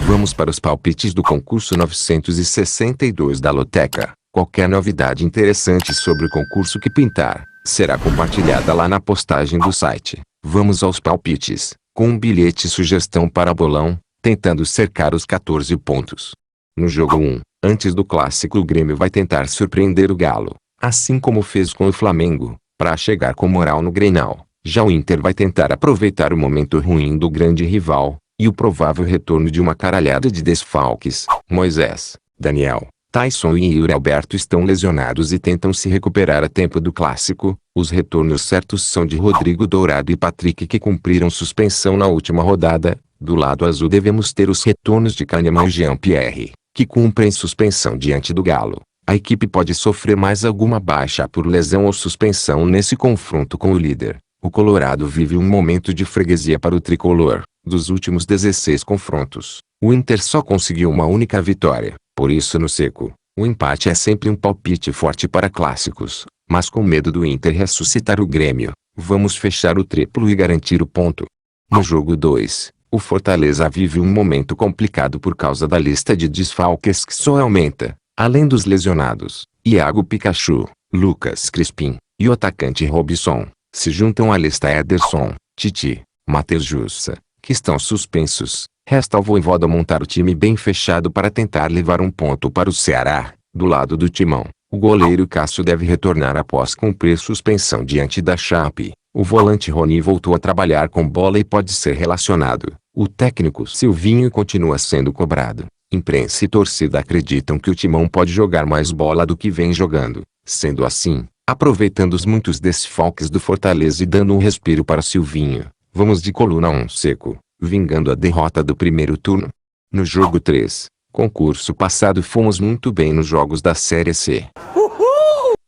Vamos para os palpites do concurso 962 da Loteca. Qualquer novidade interessante sobre o concurso que pintar, será compartilhada lá na postagem do site. Vamos aos palpites, com um bilhete sugestão para bolão, tentando cercar os 14 pontos. No jogo 1, antes do clássico, o Grêmio vai tentar surpreender o Galo, assim como fez com o Flamengo, para chegar com moral no Grenal. Já o Inter vai tentar aproveitar o momento ruim do grande rival, e o provável retorno de uma caralhada de desfalques. Moisés, Daniel, Tyson e Yuri Alberto estão lesionados e tentam se recuperar a tempo do clássico. Os retornos certos são de Rodrigo Dourado e Patrick, que cumpriram suspensão na última rodada. Do lado azul devemos ter os retornos de Kahneman e Jean-Pierre, que cumprem suspensão diante do Galo. A equipe pode sofrer mais alguma baixa por lesão ou suspensão nesse confronto com o líder. O Colorado vive um momento de freguesia para o tricolor. Dos últimos 16 confrontos, o Inter só conseguiu uma única vitória. Por isso, no seco, o empate é sempre um palpite forte para clássicos. Mas com medo do Inter ressuscitar o Grêmio, vamos fechar o triplo e garantir o ponto. No jogo 2, o Fortaleza vive um momento complicado por causa da lista de desfalques que só aumenta. Além dos lesionados, Iago Pikachu, Lucas Crispim e o atacante Robson, se juntam à lista Ederson, Titi, Matheus Jussa, que estão suspensos. Resta ao Vojvoda montar o time bem fechado para tentar levar um ponto para o Ceará. Do lado do Timão, o goleiro Cássio deve retornar após cumprir suspensão diante da Chape. O volante Rony voltou a trabalhar com bola e pode ser relacionado. O técnico Silvinho continua sendo cobrado. Imprensa e torcida acreditam que o Timão pode jogar mais bola do que vem jogando. Sendo assim, aproveitando os muitos desfalques do Fortaleza e dando um respiro para Silvinho, vamos de coluna 1 seco, vingando a derrota do primeiro turno. No jogo 3, concurso passado, fomos muito bem nos jogos da Série C.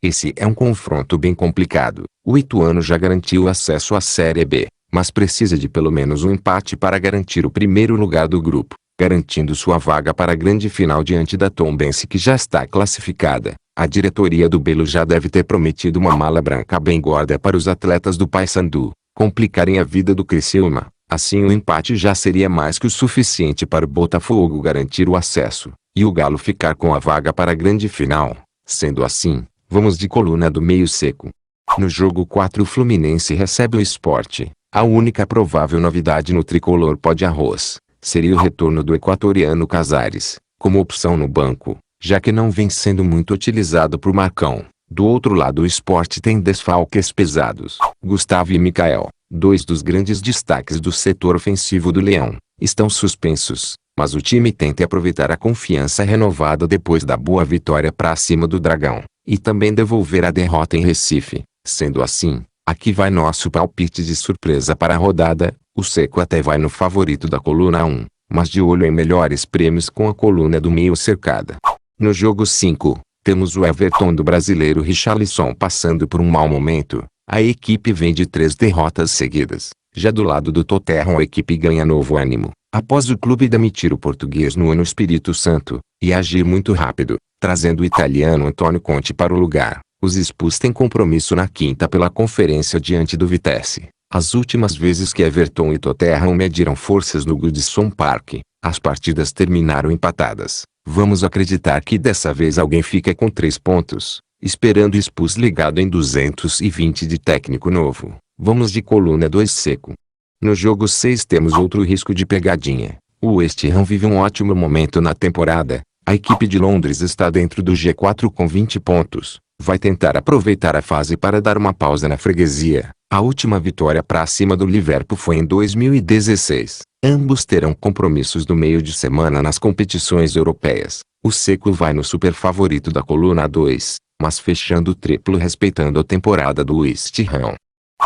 Esse é um confronto bem complicado. O Ituano já garantiu acesso à Série B, mas precisa de pelo menos um empate para garantir o primeiro lugar do grupo, garantindo sua vaga para a grande final diante da Tombense, que já está classificada. A diretoria do Belo já deve ter prometido uma mala branca bem gorda para os atletas do Paysandu complicarem a vida do Criciúma. Assim, o empate já seria mais que o suficiente para o Botafogo garantir o acesso, e o Galo ficar com a vaga para a grande final. Sendo assim, vamos de coluna do meio seco. No jogo 4, o Fluminense recebe o Sport. A única provável novidade no tricolor pó de arroz seria o retorno do equatoriano Casares, como opção no banco, já que não vem sendo muito utilizado por Marcão. Do outro lado, o Sport tem desfalques pesados. Gustavo e Mikael, dois dos grandes destaques do setor ofensivo do Leão, estão suspensos, mas o time tenta aproveitar a confiança renovada depois da boa vitória para cima do Dragão, e também devolver a derrota em Recife. Sendo assim, aqui vai nosso palpite de surpresa para a rodada. O seco até vai no favorito da coluna 1, mas de olho em melhores prêmios com a coluna do meio cercada. No jogo 5, temos o Everton do brasileiro Richarlison passando por um mau momento. A equipe vem de 3 derrotas seguidas. Já do lado do Tottenham, a equipe ganha novo ânimo, após o clube demitir o português no Espírito Santo, e agir muito rápido, trazendo o italiano Antônio Conte para o lugar. Os Spurs têm compromisso na quinta pela conferência diante do Vitesse. As últimas vezes que Everton e Tottenham mediram forças no Goodison Park, as partidas terminaram empatadas. Vamos acreditar que dessa vez alguém fica com 3 pontos, esperando o Spurs ligado em 220 de técnico novo. Vamos de coluna 2 seco. No jogo 6 temos outro risco de pegadinha. O West Ham vive um ótimo momento na temporada. A equipe de Londres está dentro do G4 com 20 pontos. Vai tentar aproveitar a fase para dar uma pausa na freguesia. A última vitória para cima do Liverpool foi em 2016. Ambos terão compromissos no meio de semana nas competições europeias. O seco vai no super favorito da coluna 2, mas fechando o triplo respeitando a temporada do West Ham.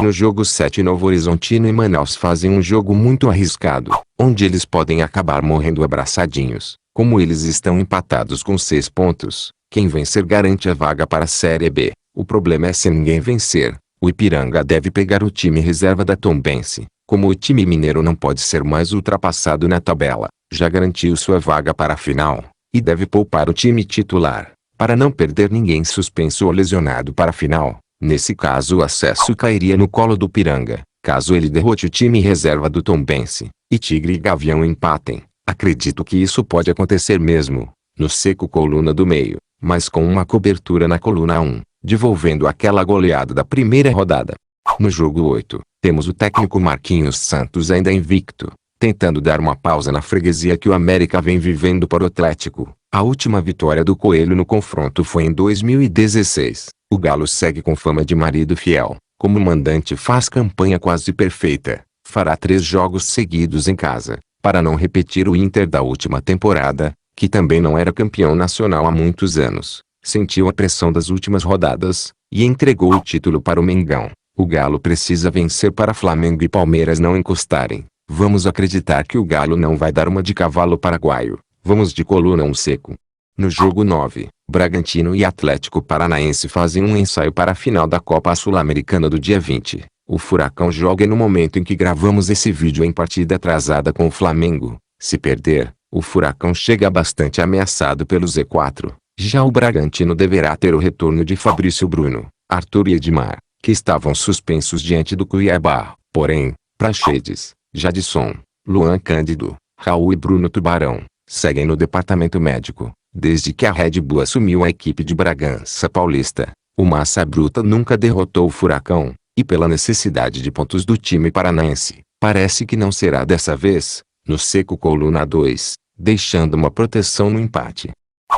No jogo 7, Novo Horizontino e Manaus fazem um jogo muito arriscado, onde eles podem acabar morrendo abraçadinhos. Como eles estão empatados com 6 pontos, quem vencer garante a vaga para a Série B. O problema é se ninguém vencer. O Ipiranga deve pegar o time reserva da Tombense. Como o time mineiro não pode ser mais ultrapassado na tabela, já garantiu sua vaga para a final, e deve poupar o time titular, para não perder ninguém suspenso ou lesionado para a final. Nesse caso, o acesso cairia no colo do Ipiranga, caso ele derrote o time reserva do Tombense, e Tigre e Gavião empatem. Acredito que isso pode acontecer mesmo, no seco coluna do meio, mas com uma cobertura na coluna 1, devolvendo aquela goleada da primeira rodada. No jogo 8, temos o técnico Marquinhos Santos ainda invicto, tentando dar uma pausa na freguesia que o América vem vivendo para o Atlético. A última vitória do Coelho no confronto foi em 2016. O Galo segue com fama de marido fiel. Como mandante faz campanha quase perfeita. Fará 3 jogos seguidos em casa, para não repetir o Inter da última temporada, que também não era campeão nacional há muitos anos. Sentiu a pressão das últimas rodadas, e entregou o título para o Mengão. O Galo precisa vencer para Flamengo e Palmeiras não encostarem. Vamos acreditar que o Galo não vai dar uma de cavalo paraguaio. Vamos de coluna 1 seco. No jogo 9, Bragantino e Atlético Paranaense fazem um ensaio para a final da Copa Sul-Americana do dia 20. O Furacão joga no momento em que gravamos esse vídeo em partida atrasada com o Flamengo. Se perder, o Furacão chega bastante ameaçado pelo Z4. Já o Bragantino deverá ter o retorno de Fabrício Bruno, Arthur e Edmar, que estavam suspensos diante do Cuiabá. Porém, Praxedes, Jadson, Luan Cândido, Raul e Bruno Tubarão seguem no departamento médico. Desde que a Red Bull assumiu a equipe de Bragança Paulista, o Massa Bruta nunca derrotou o Furacão, e pela necessidade de pontos do time paranaense, parece que não será dessa vez. No seco coluna 2, deixando uma proteção no empate.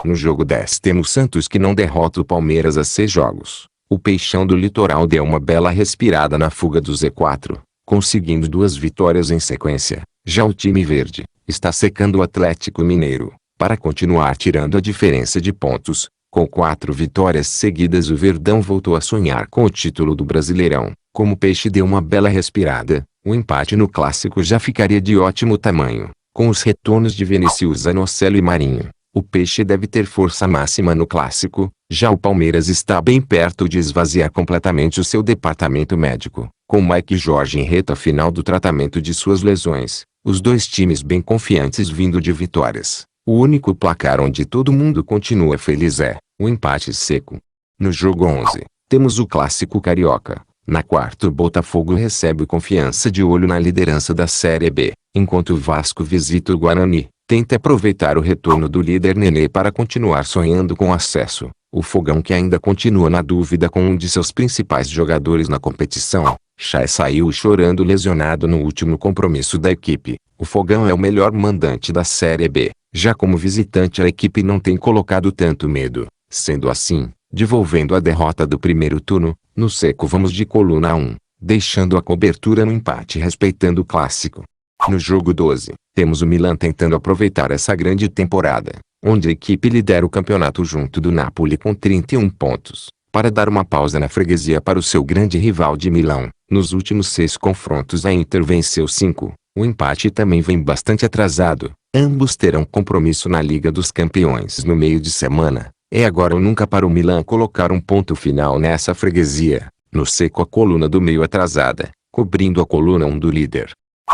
No jogo 10 temos Santos que não derrota o Palmeiras há 6 jogos. O Peixão do Litoral deu uma bela respirada na fuga do Z4, conseguindo 2 vitórias em sequência. Já o time verde está secando o Atlético Mineiro, para continuar tirando a diferença de pontos. Com 4 vitórias seguidas, o Verdão voltou a sonhar com o título do Brasileirão. Como o Peixe deu uma bela respirada, o empate no Clássico já ficaria de ótimo tamanho. Com os retornos de Vinícius Zanocelo e Marinho, o Peixe deve ter força máxima no Clássico. Já o Palmeiras está bem perto de esvaziar completamente o seu departamento médico, com Mike Jorge em reta final do tratamento de suas lesões. Os dois times bem confiantes vindo de vitórias. O único placar onde todo mundo continua feliz é o empate seco. No jogo 11, temos o Clássico Carioca. Na quarta, o Botafogo recebe Confiança de olho na liderança da Série B, enquanto o Vasco visita o Guarani. Tenta aproveitar o retorno do líder Nenê para continuar sonhando com acesso. O Fogão, que ainda continua na dúvida com um de seus principais jogadores na competição, Chay, saiu chorando lesionado no último compromisso da equipe. O Fogão é o melhor mandante da Série B. Já como visitante, a equipe não tem colocado tanto medo. Sendo assim, devolvendo a derrota do primeiro turno, no seco vamos de coluna 1, deixando a cobertura no empate respeitando o Clássico. No jogo 12, temos o Milan tentando aproveitar essa grande temporada, onde a equipe lidera o campeonato junto do Napoli com 31 pontos, para dar uma pausa na freguesia para o seu grande rival de Milão. Nos últimos 6 confrontos a Inter venceu 5, o empate também vem bastante atrasado. Ambos terão compromisso na Liga dos Campeões no meio de semana. É agora ou nunca para o Milan colocar um ponto final nessa freguesia. No seco, a coluna do meio atrasada, cobrindo a coluna 1 do líder.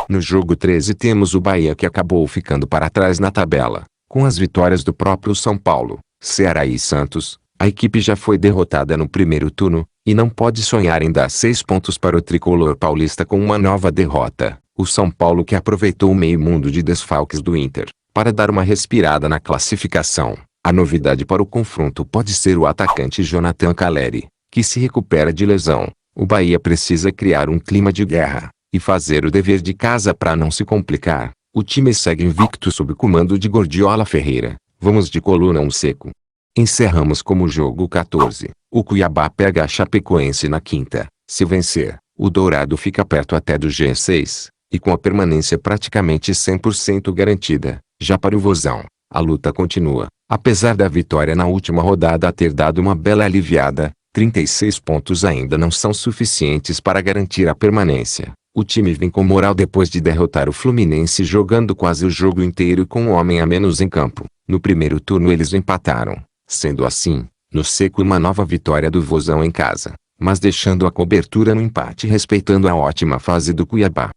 No jogo 13 temos o Bahia, que acabou ficando para trás na tabela. Com as vitórias do próprio São Paulo, Ceará e Santos, a equipe já foi derrotada no primeiro turno, e não pode sonhar em dar 6 pontos para o tricolor paulista com uma nova derrota. O São Paulo, que aproveitou o meio mundo de desfalques do Inter, para dar uma respirada na classificação. A novidade para o confronto pode ser o atacante Jonathan Calleri, que se recupera de lesão. O Bahia precisa criar um clima de guerra, e fazer o dever de casa para não se complicar. O time segue invicto sob o comando de Gordiola Ferreira. Vamos de coluna 1 seco. Encerramos como jogo 14. O Cuiabá pega a Chapecoense na quinta. Se vencer, o Dourado fica perto até do G6. E com a permanência praticamente 100% garantida. Já para o Vozão, a luta continua. Apesar da vitória na última rodada ter dado uma bela aliviada, 36 pontos ainda não são suficientes para garantir a permanência. O time vem com moral depois de derrotar o Fluminense jogando quase o jogo inteiro com um homem a menos em campo. No primeiro turno eles empataram. Sendo assim, no seco, uma nova vitória do Vozão em casa, mas deixando a cobertura no empate respeitando a ótima fase do Cuiabá.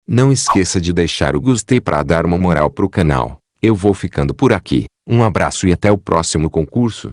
Não esqueça de deixar o gostei para dar uma moral pro canal. Eu vou ficando por aqui. Um abraço e até o próximo concurso.